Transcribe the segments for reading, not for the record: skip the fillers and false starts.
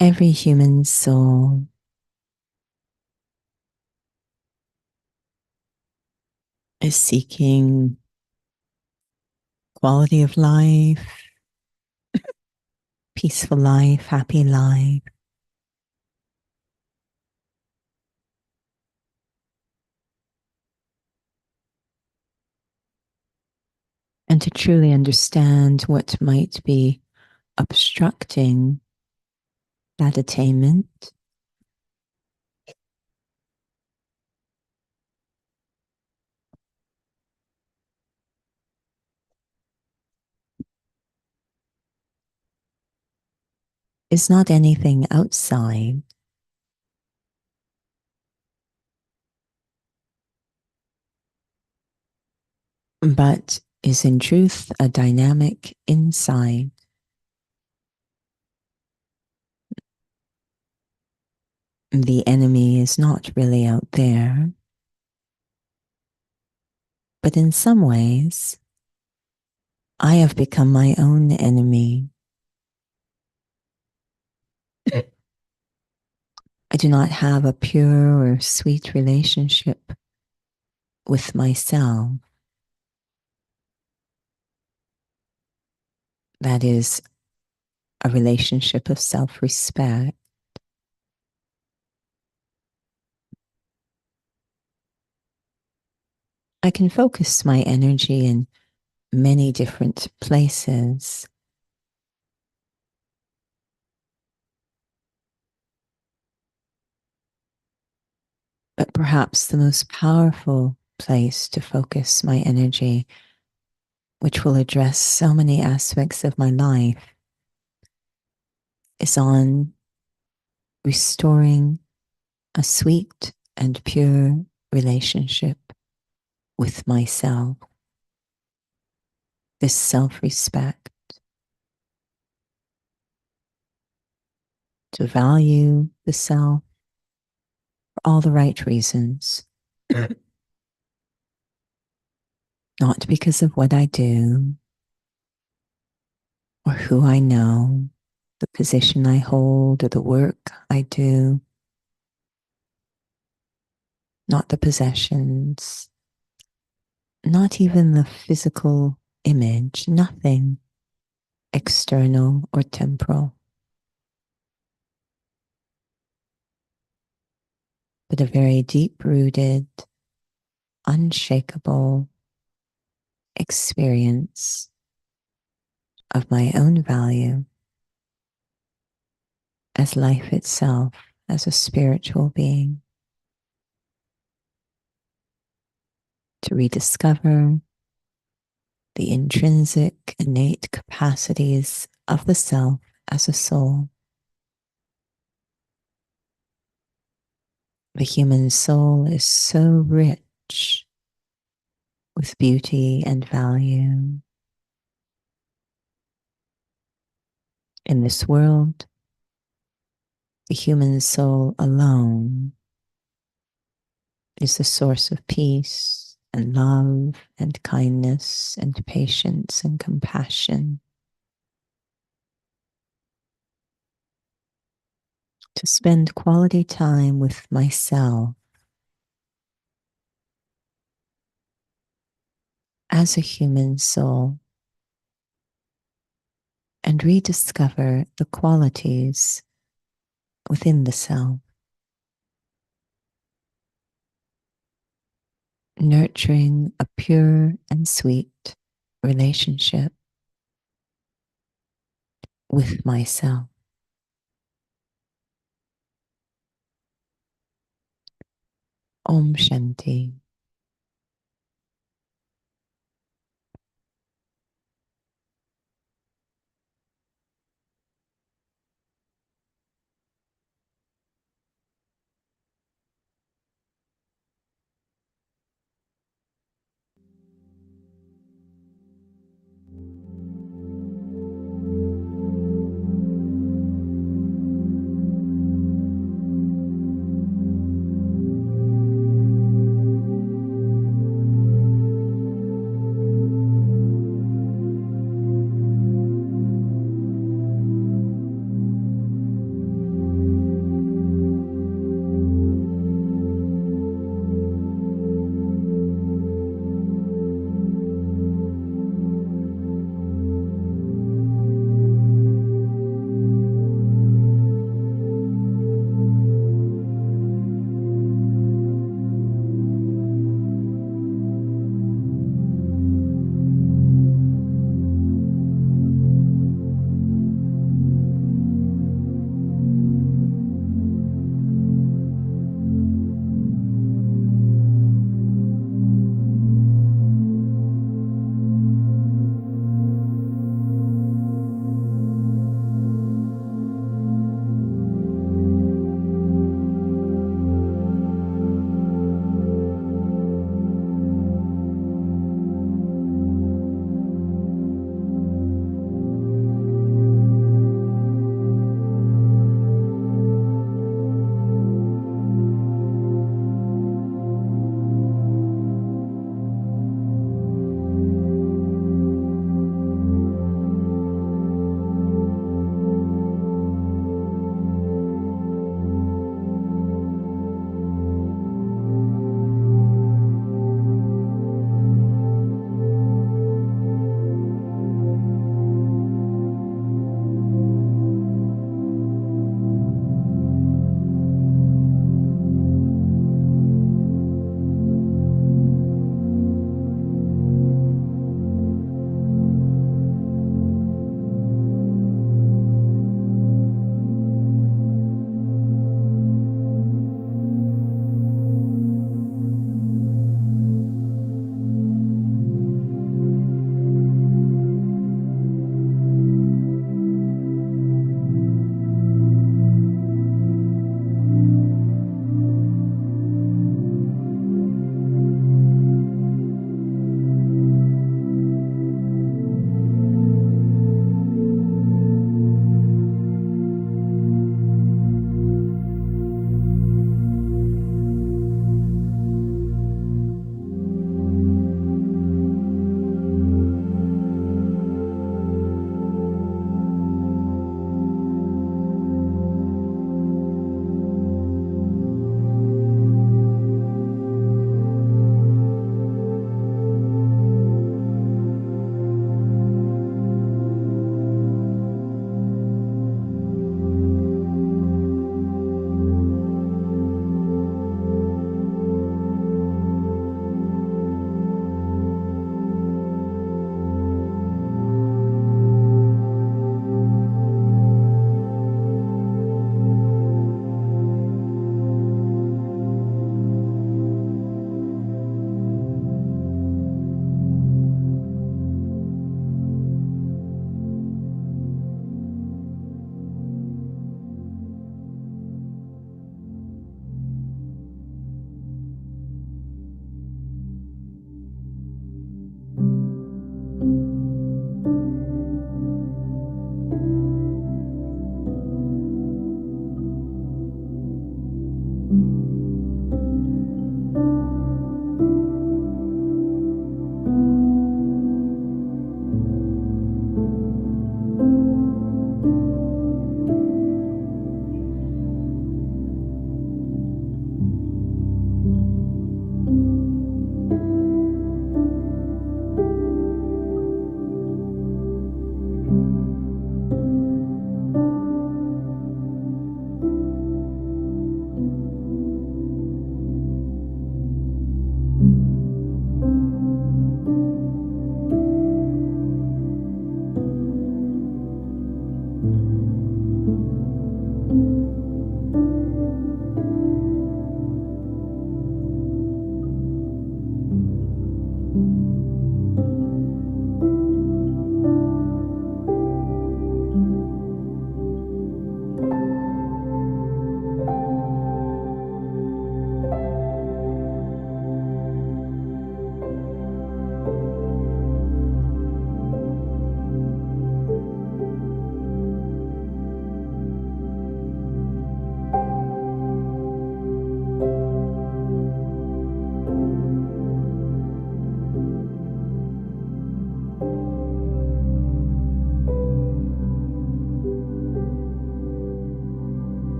Every human soul is seeking quality of life, peaceful life, happy life. And to truly understand what might be obstructing that attainment is not anything outside, but is in truth a dynamic inside. The enemy is not really out there, but in some ways, I have become my own enemy. I do not have a pure or sweet relationship with myself. That is a relationship of self-respect. I can focus my energy in many different places. But perhaps the most powerful place to focus my energy, which will address so many aspects of my life, is on restoring a sweet and pure relationship with myself. This self-respect, to value the self for all the right reasons, not because of what I do, or who I know, the position I hold, or the work I do, not the possessions, not even the physical image, nothing external or temporal, but a very deep rooted, unshakable experience of my own value as life itself, as a spiritual being, to rediscover the intrinsic, innate capacities of the self as a soul. The human soul is so rich with beauty and value. In this world, the human soul alone is the source of peace and love and kindness and patience and compassion. To spend quality time with myself as a human soul and rediscover the qualities within the self, nurturing a pure and sweet relationship with myself. Om Shanti.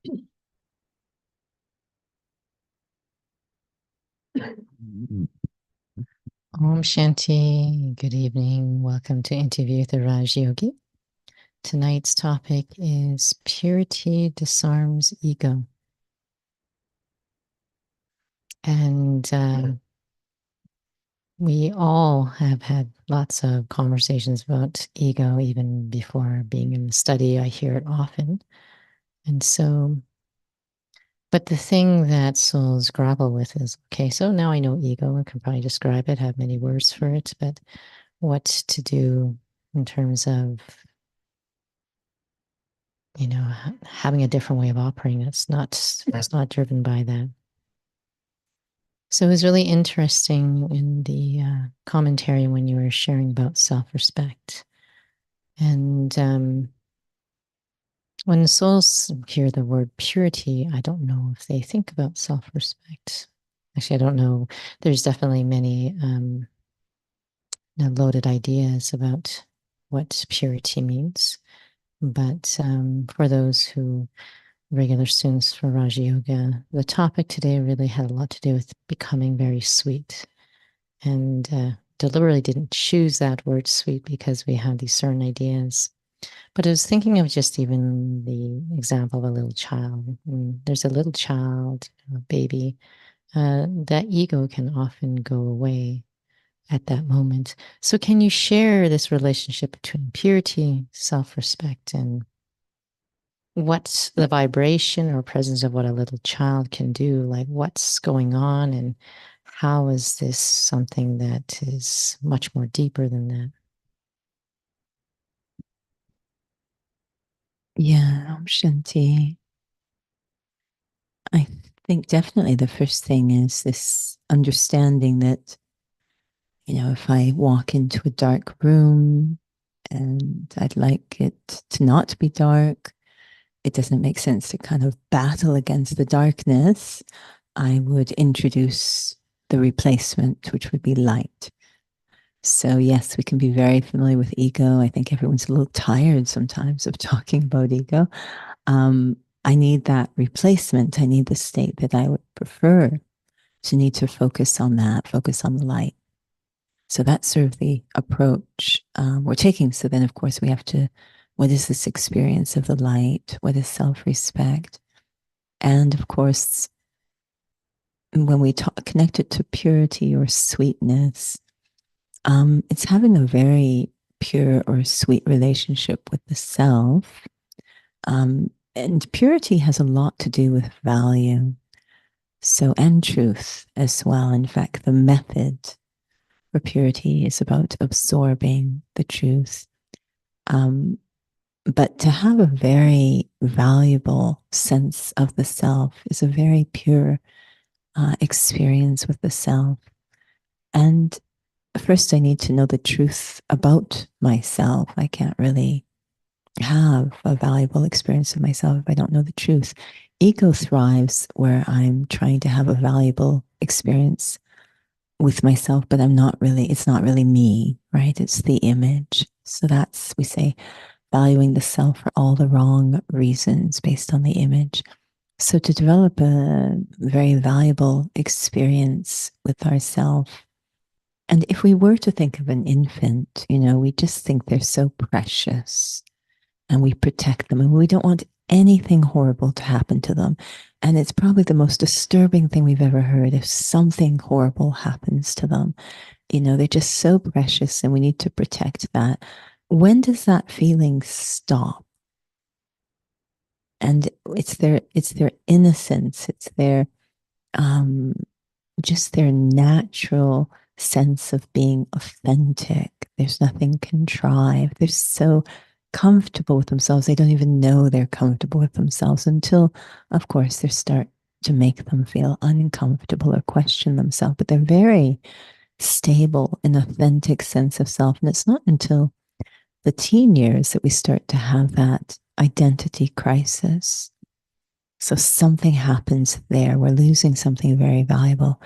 Om Shanti. Good evening. Welcome to Interview with the Raj Yogi. Tonight's topic is Purity Disarms Ego. And we all have had lots of conversations about ego, even before being in the study. I hear it often. And so, but the thing that souls grapple with is okay, so now I know ego. I can probably describe it, have many words for it, but what to do in terms of having a different way of operating. It's not driven by that. So it was really interesting in the commentary when you were sharing about self-respect. And when souls hear the word purity, I don't know if they think about self-respect. Actually, I don't know. There's definitely many loaded ideas about what purity means. But for those who regular students for Raja Yoga, the topic today really had a lot to do with becoming very sweet. And deliberately didn't choose that word sweet because we have these certain ideas. But I was thinking of just even the example of a little child. There's a little child, a baby, that ego can often go away at that moment. So, can you share this relationship between purity, self respect, and what's the vibration or presence of what a little child can do? Like, what's going on, and how is this something that is much more deeper than that? Yeah, Shanti. I think definitely the first thing is this understanding that, if I walk into a dark room and I'd like it to not be dark, it doesn't make sense to kind of battle against the darkness. I would introduce the replacement, which would be light. So, yes, we can be very familiar with ego. I think everyone's a little tired sometimes of talking about ego. Um, I need that replacement. I need the state that I would prefer to need to focus on that, focus on the light. So that's sort of the approach we're taking. So then, of course, we have to, what is this experience of the light? What is self respect? And of course, when we talk, connect it to purity or sweetness, it's having a very pure or sweet relationship with the self. And purity has a lot to do with value. So, and truth as well. In fact, the method for purity is about absorbing the truth. Um, but to have a very valuable sense of the self is a very pure experience with the self. And first, I need to know the truth about myself. I can't really have a valuable experience of myself if I don't know the truth. Ego thrives where I'm trying to have a valuable experience with myself, but it's not really me, right? It's the image. So that's, we say, valuing the self for all the wrong reasons based on the image. So to develop a very valuable experience with ourselves, and if we were to think of an infant, we just think they're so precious and we protect them and we don't want anything horrible to happen to them. And it's probably the most disturbing thing we've ever heard if something horrible happens to them. They're just so precious and we need to protect that. When does that feeling stop? And it's their innocence, it's their um just their natural sense of being authentic. There's nothing contrived. They're so comfortable with themselves. They don't even know they're comfortable with themselves until, of course, they start to make them feel uncomfortable or question themselves. But they're very stable and authentic sense of self. And it's not until the teen years that we start to have that identity crisis. So something happens there. We're losing something very valuable.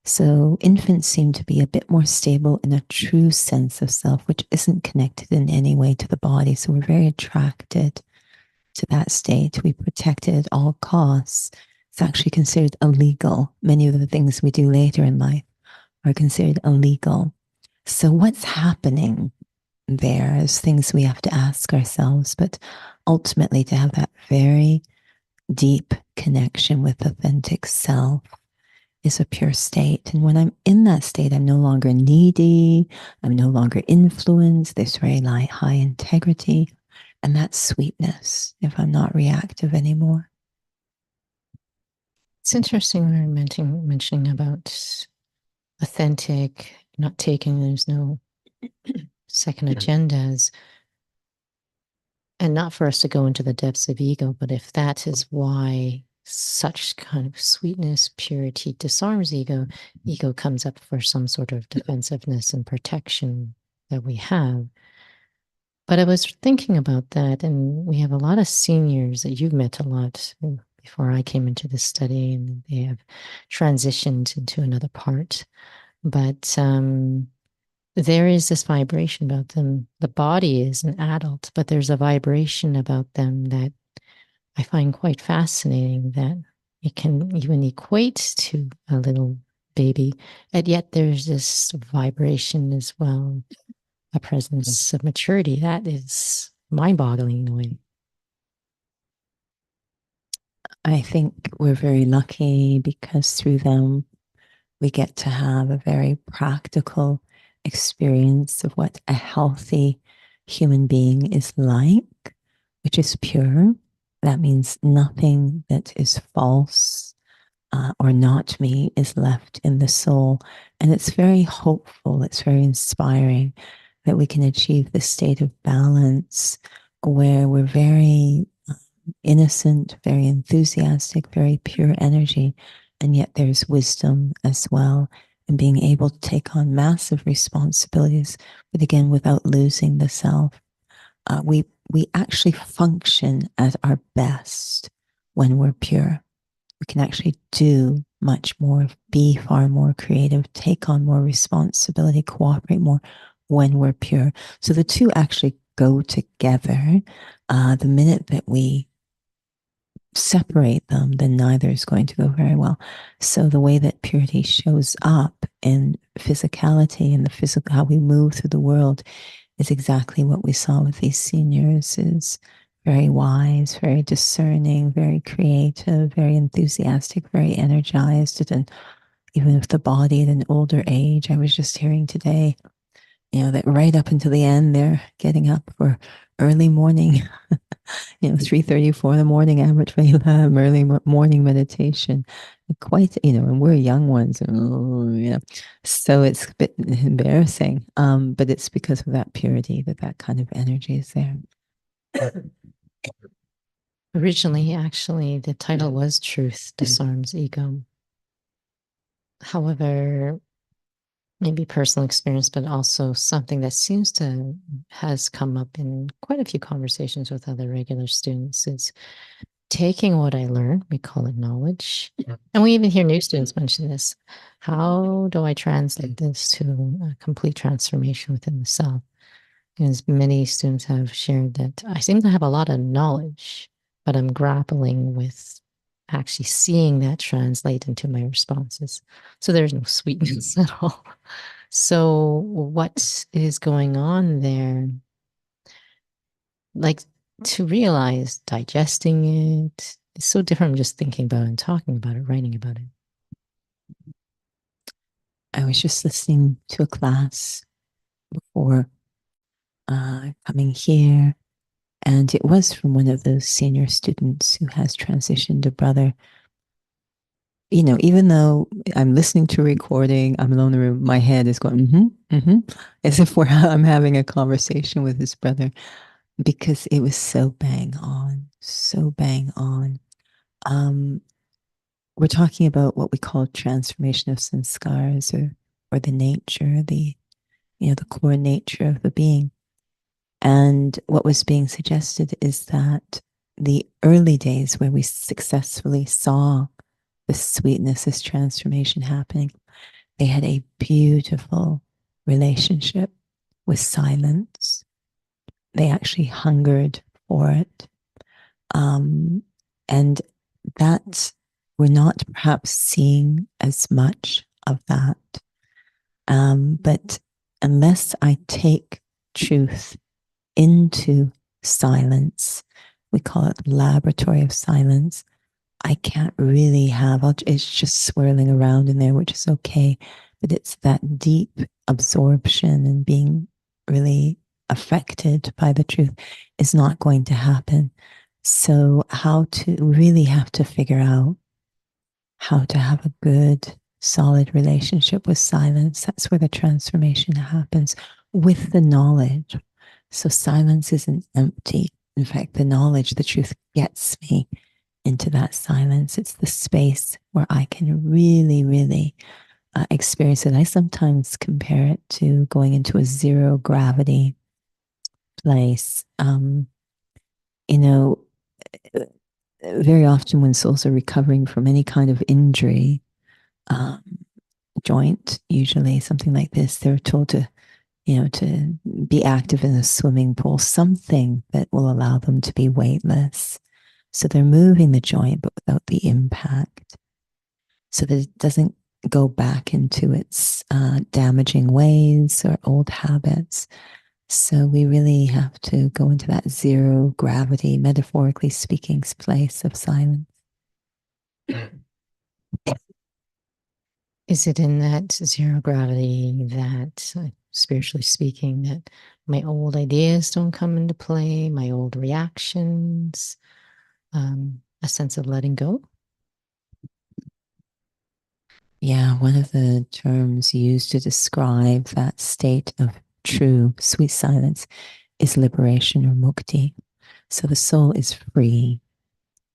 So infants seem to be a bit more stable in a true sense of self, which isn't connected in any way to the body. So we're very attracted to that state. We protect it at all costs. It's actually considered illegal. Many of the things we do later in life are considered illegal. So, what's happening there is things we have to ask ourselves, but ultimately to have that very deep connection with authentic self is a pure state. And when I'm in that state, I'm no longer needy, I'm no longer influenced, there's very high integrity, and that sweetness if I'm not reactive anymore. It's interesting we were mentioning about authentic, not taking, there's no second agendas, and not for us to go into the depths of ego, but if that is why such kind of sweetness, purity disarms ego, ego comes up for some sort of defensiveness and protection that we have. But I was thinking about that, and we have a lot of seniors that you've met a lot before I came into this study, and they have transitioned into another part. But there is this vibration about them. The body is an adult, but there's a vibration about them that I find quite fascinating, that it can even equate to a little baby, and yet there's this vibration as well, a presence of maturity that is mind-boggling in a way. I think we're very lucky because through them we get to have a very practical experience of what a healthy human being is like, which is pure. That means nothing that is false or not me is left in the soul. And it's very hopeful, it's very inspiring that we can achieve this state of balance where we're very innocent, very enthusiastic, very pure energy. And yet there's wisdom as well, and being able to take on massive responsibilities, but again, without losing the self. We actually function at our best when we're pure. We can actually do much more, be far more creative, take on more responsibility, cooperate more when we're pure. So the two actually go together. The minute that we separate them, then neither is going to go very well. So the way that purity shows up in physicality and the physical, how we move through the world, is exactly what we saw with these seniors. Is very wise, very discerning, very creative, very enthusiastic, very energized. And even if the body at an older age, I was just hearing today, that right up until the end, they're getting up for early morning 3:34 in the morning, average early morning meditation. Quite, and we're young ones. So it's a bit embarrassing. But it's because of that purity that kind of energy is there. Originally, actually, the title was Truth Disarms Ego. However, maybe personal experience, but also something that seems to has come up in quite a few conversations with other regular students is taking what I learned, we call it knowledge. Yeah. And we even hear new students mention this. How do I translate this to a complete transformation within the self? As many students have shared that I seem to have a lot of knowledge, but I'm grappling with actually seeing that translate into my responses. So there's no sweetness at all. So what is going on there? Like, to realize digesting it is so different from just thinking about it and talking about it, writing about it. I was just listening to a class before coming here, and it was from one of those senior students who has transitioned a brother. Even though I'm listening to a recording, I'm alone in the room, my head is going, as if I'm having a conversation with his brother, because it was so bang on, so bang on. We're talking about what we call transformation of sanskars, or the nature, the core nature of the being. And what was being suggested is that the early days where we successfully saw this sweetness, this transformation happening, they had a beautiful relationship with silence. They actually hungered for it. Um, and that we're not perhaps seeing as much of that. But unless I take truth into silence, we call it laboratory of silence, I can't really have, it's just swirling around in there, which is okay. But it's that deep absorption and being really affected by the truth is not going to happen. So, how to really have to figure out how to have a good, solid relationship with silence. That's where the transformation happens with the knowledge. So, silence isn't empty. In fact, the knowledge, the truth gets me into that silence. It's the space where I can really, really experience it. I sometimes compare it to going into a zero gravity place. You know, very often when souls are recovering from any kind of injury, um, joint, usually something like this, they're told to, to be active in a swimming pool, something that will allow them to be weightless. So they're moving the joint, but without the impact, so that it doesn't go back into its damaging ways or old habits. So we really have to go into that zero gravity, metaphorically speaking, place of silence. Is it in that zero gravity that, spiritually speaking, that my old ideas don't come into play, my old reactions, a sense of letting go? Yeah, one of the terms used to describe that state of true sweet silence is liberation or mukti. So the soul is free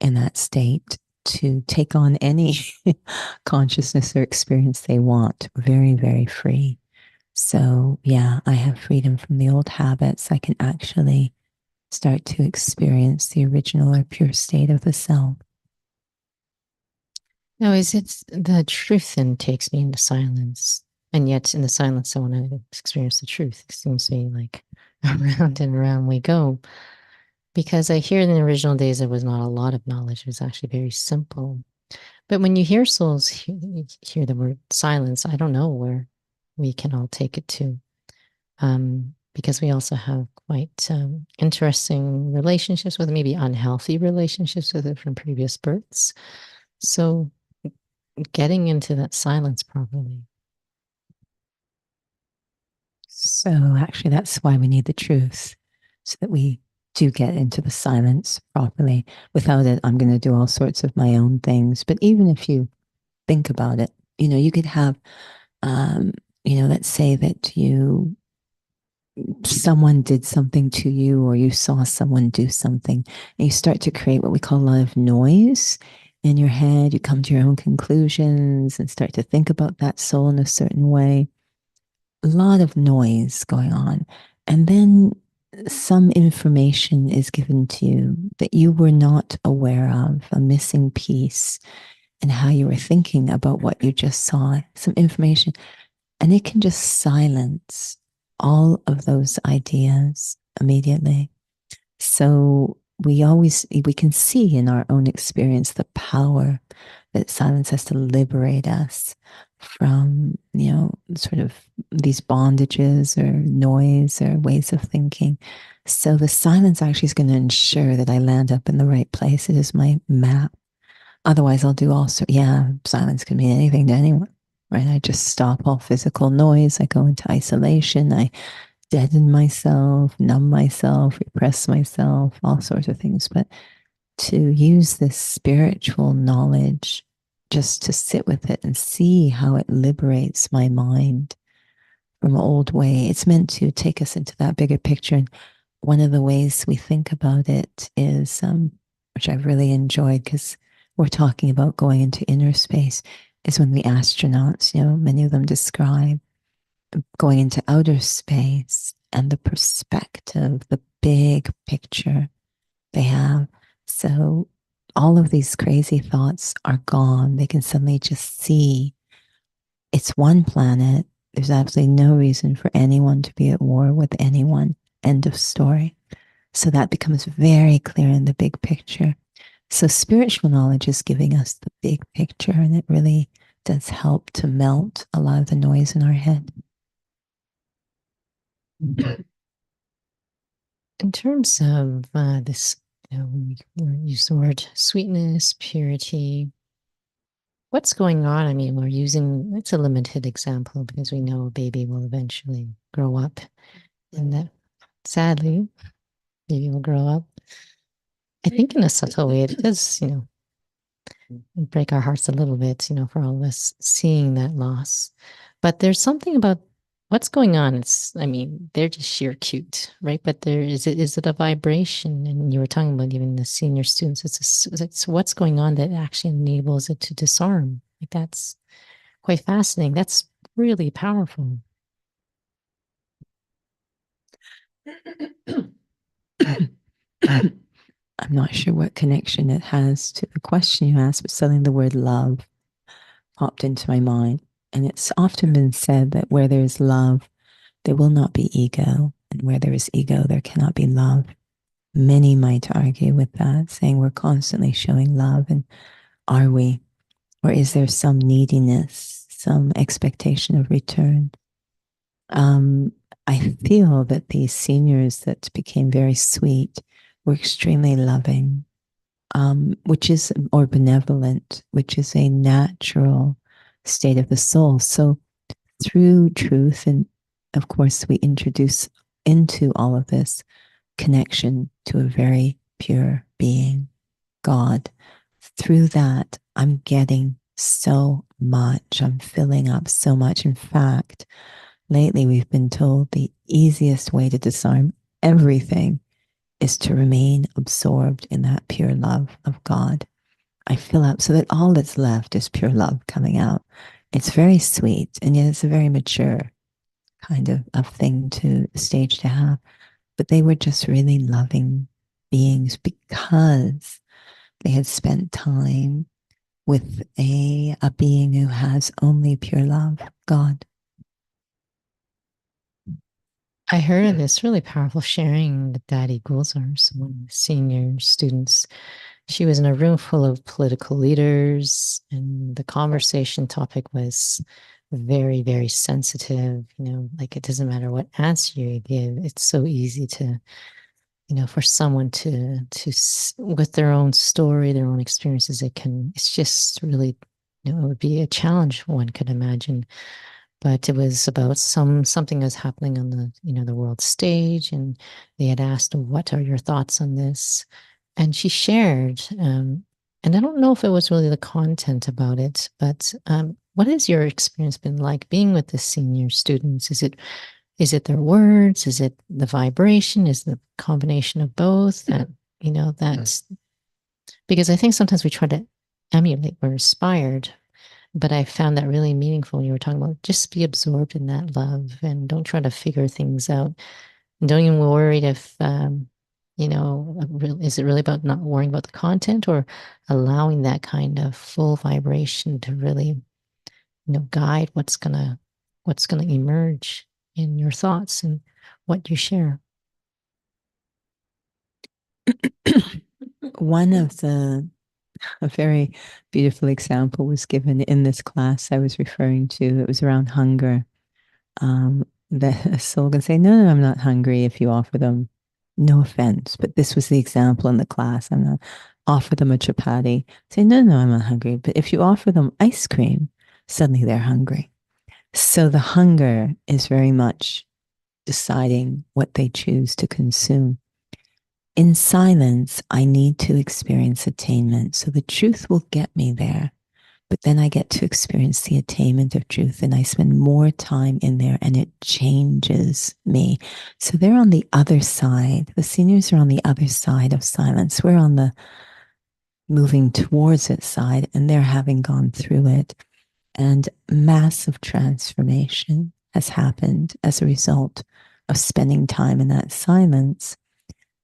in that state to take on any consciousness or experience they want. Very, very free. So, yeah, I have freedom from the old habits. I can actually start to experience the original or pure state of the self. No, is it the truth then takes me into silence? And yet in the silence, I want to experience the truth. It seems to be like around and around we go. Because I hear in the original days, there was not a lot of knowledge. It was actually very simple. But when you hear souls hear the word silence, I don't know where we can all take it to. Because we also have quite interesting relationships with maybe unhealthy relationships with it from previous births. So getting into that silence properly. So, actually, that's why we need the truth so that we do get into the silence properly. Without it, I'm going to do all sorts of my own things. But even if you think about it, you could have, um, let's say that someone did something to you or you saw someone do something and you start to create what we call a lot of noise in your head. You come to your own conclusions and start to think about that soul in a certain way. A lot of noise going on. And then some information is given to you that you were not aware of, a missing piece in how you were thinking about what you just saw, some information. And it can just silence all of those ideas immediately. So we can see in our own experience the power that silence has to liberate us from, sort of these bondages or noise or ways of thinking. So the silence actually is going to ensure that I land up in the right place. It is my map. Otherwise, I'll do all sorts. Yeah, silence can mean anything to anyone, right? I just stop all physical noise. I go into isolation. I deaden myself, numb myself, repress myself, all sorts of things. But to use this spiritual knowledge just to sit with it and see how it liberates my mind from an old way. It's meant to take us into that bigger picture. And one of the ways we think about it is, which I've really enjoyed because we're talking about going into inner space, is when the astronauts, many of them describe going into outer space and the perspective, the big picture they have. So all of these crazy thoughts are gone. They can suddenly just see it's one planet. There's absolutely no reason for anyone to be at war with anyone. End of story. So that becomes very clear in the big picture. So spiritual knowledge is giving us the big picture, and it really does help to melt a lot of the noise in our head. In terms of this, we use the word sweetness, purity. What's going on? I mean, we're using, it's a limited example because we know a baby will eventually grow up, and that sadly, baby will grow up. I think in a subtle way, it does, break our hearts a little bit, for all of us seeing that loss. But there's something about what's going on. I mean, they're just sheer cute, right? But is it a vibration? And you were talking about even the senior students. It's what's going on that actually enables it to disarm. Like that's quite fascinating. That's really powerful. I'm not sure what connection it has to the question you asked, but suddenly the word love popped into my mind. And it's often been said that where there's love, there will not be ego. And where there is ego, there cannot be love. Many might argue with that, saying we're constantly showing love. And are we? Or is there some neediness, some expectation of return? Um, I feel that these seniors that became very sweet were extremely loving, which is, or benevolent, which is a natural state of the soul. So through truth, and of course, we introduce into all of this connection to a very pure being, God. Through that, I'm getting so much. I'm filling up so much. In fact, lately we've been told the easiest way to disarm everything is to remain absorbed in that pure love of God. I fill up so that all that's left is pure love coming out. It's very sweet, and yet it's a very mature kind of thing to stage to have. But they were just really loving beings because they had spent time with a being who has only pure love, God. I heard of this really powerful sharing with Daddy Gulzars, one of the senior students. She was in a room full of political leaders, and the conversation topic was very, very sensitive. Like it doesn't matter what answer you give, it's so easy to, for someone to with their own story, their own experiences, it's just really, it would be a challenge one could imagine. But it was about something that's happening on the world stage, and they had asked, "What are your thoughts on this?" And she shared, and I don't know if it was really the content about it, but what has your experience been like being with the senior students? Is it their words? Is it the vibration? Is it the combination of both? That that's because I think sometimes we try to emulate, we're inspired, but I found that really meaningful when you were talking about just be absorbed in that love and don't try to figure things out. And don't even worry if, is it really about not worrying about the content or allowing that kind of full vibration to really, guide what's gonna emerge in your thoughts and what you share. One of the a very beautiful example was given in this class I was referring to. It was around hunger. The soul can say, no, no, I'm not hungry if you offer them. No offense, but this was the example in the class. I'm not offer them a chapati. Say, no, no, I'm not hungry. But if you offer them ice cream, suddenly they're hungry. So the hunger is very much deciding what they choose to consume. In silence, I need to experience attainment. So the truth will get me there. But then I get to experience the attainment of truth, and I spend more time in there, and it changes me. So they're on the other side. The seniors are on the other side of silence. We're on the moving towards it side, and they're having gone through it. And massive transformation has happened as a result of spending time in that silence.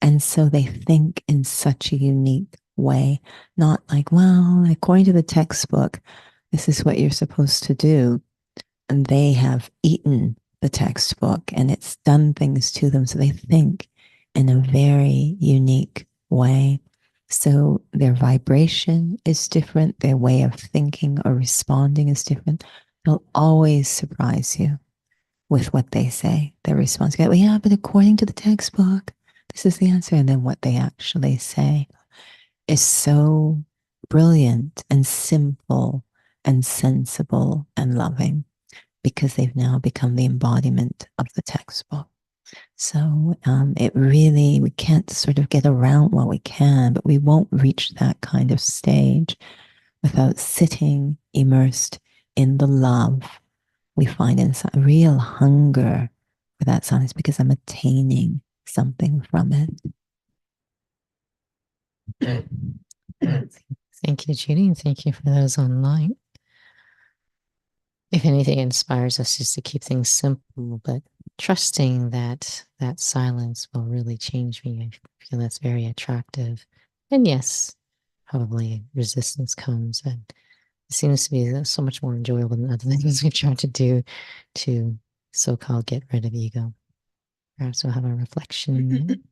And so they think in such a unique way, not like, well, according to the textbook, this is what you're supposed to do. And they have eaten the textbook and it's done things to them. So they think in a very unique way. So their vibration is different, their way of thinking or responding is different. They'll always surprise you with what they say. Their response, well, yeah, but according to the textbook, this is the answer. And then what they actually say is so brilliant and simple and sensible and loving because they've now become the embodiment of the textbook. So it really, we can't sort of get around what we can, but we won't reach that kind of stage without sitting immersed in the love we find inside, a real hunger for that silence because I'm attaining something from it. Thank you, Judy, and thank you for those online. If anything inspires us just to keep things simple, but trusting that that silence will really change me. I feel that's very attractive. And yes, probably resistance comes, and it seems to be so much more enjoyable than other things we try to do to so-called get rid of ego. Perhaps we'll have a reflection.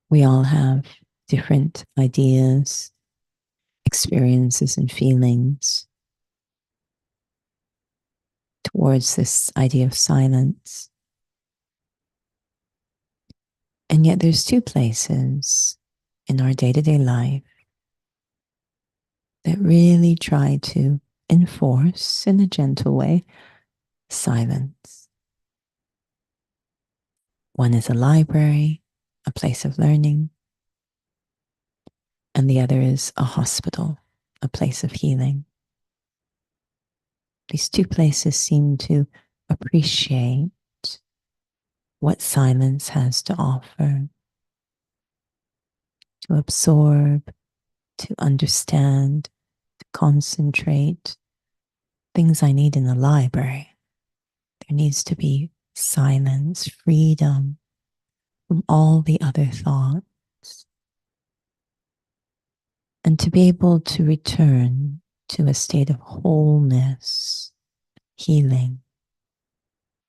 We all have different ideas, experiences, and feelings towards this idea of silence. And yet, there's two places in our day to day life that really try to enforce, in a gentle way, silence. One is a library, a place of learning, and the other is a hospital, a place of healing. These two places seem to appreciate what silence has to offer, to absorb, to understand, to concentrate. Things I need in the library. There needs to be silence, freedom from all the other thoughts, and to be able to return to a state of wholeness, healing.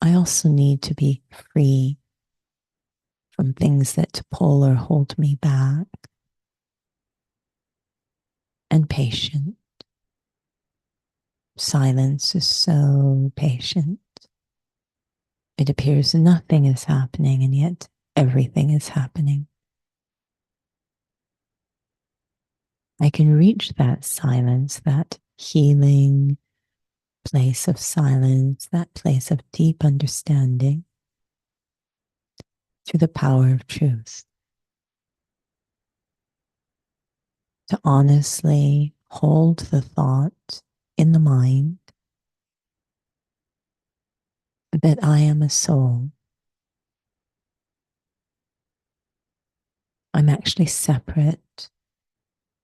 I also need to be free from things that pull or hold me back, and patient. Silence is so patient. It appears nothing is happening, and yet everything is happening. I can reach that silence, that healing place of silence, that place of deep understanding through the power of truth. To honestly hold the thought in the mind that I am a soul. I'm actually separate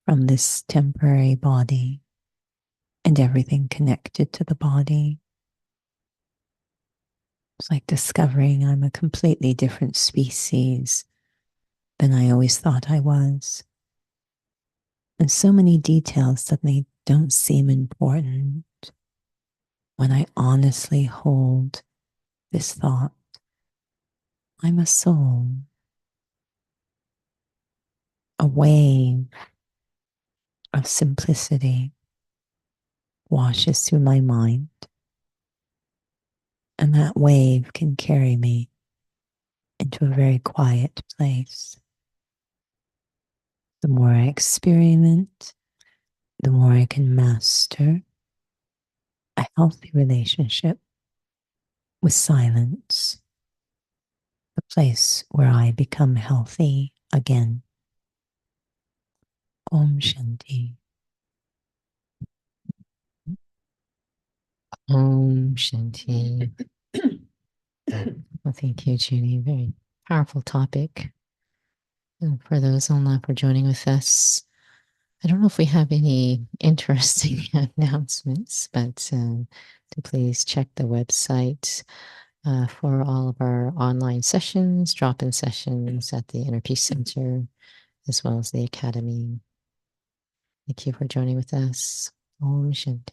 from this temporary body and everything connected to the body. It's like discovering I'm a completely different species than I always thought I was. And so many details suddenly don't seem important when I honestly hold this thought. I'm a soul. A wave of simplicity washes through my mind, and that wave can carry me into a very quiet place. The more I experiment, the more I can master a healthy relationship with silence, the place where I become healthy again. Om Shanti. Om Shanti. Well, thank you, Judy. Very powerful topic. And for those online for joining with us, I don't know if we have any interesting announcements, but to please check the website for all of our online sessions, drop-in sessions at the Inner Peace Center, as well as the Academy. Thank you for joining with us. Om Shanti.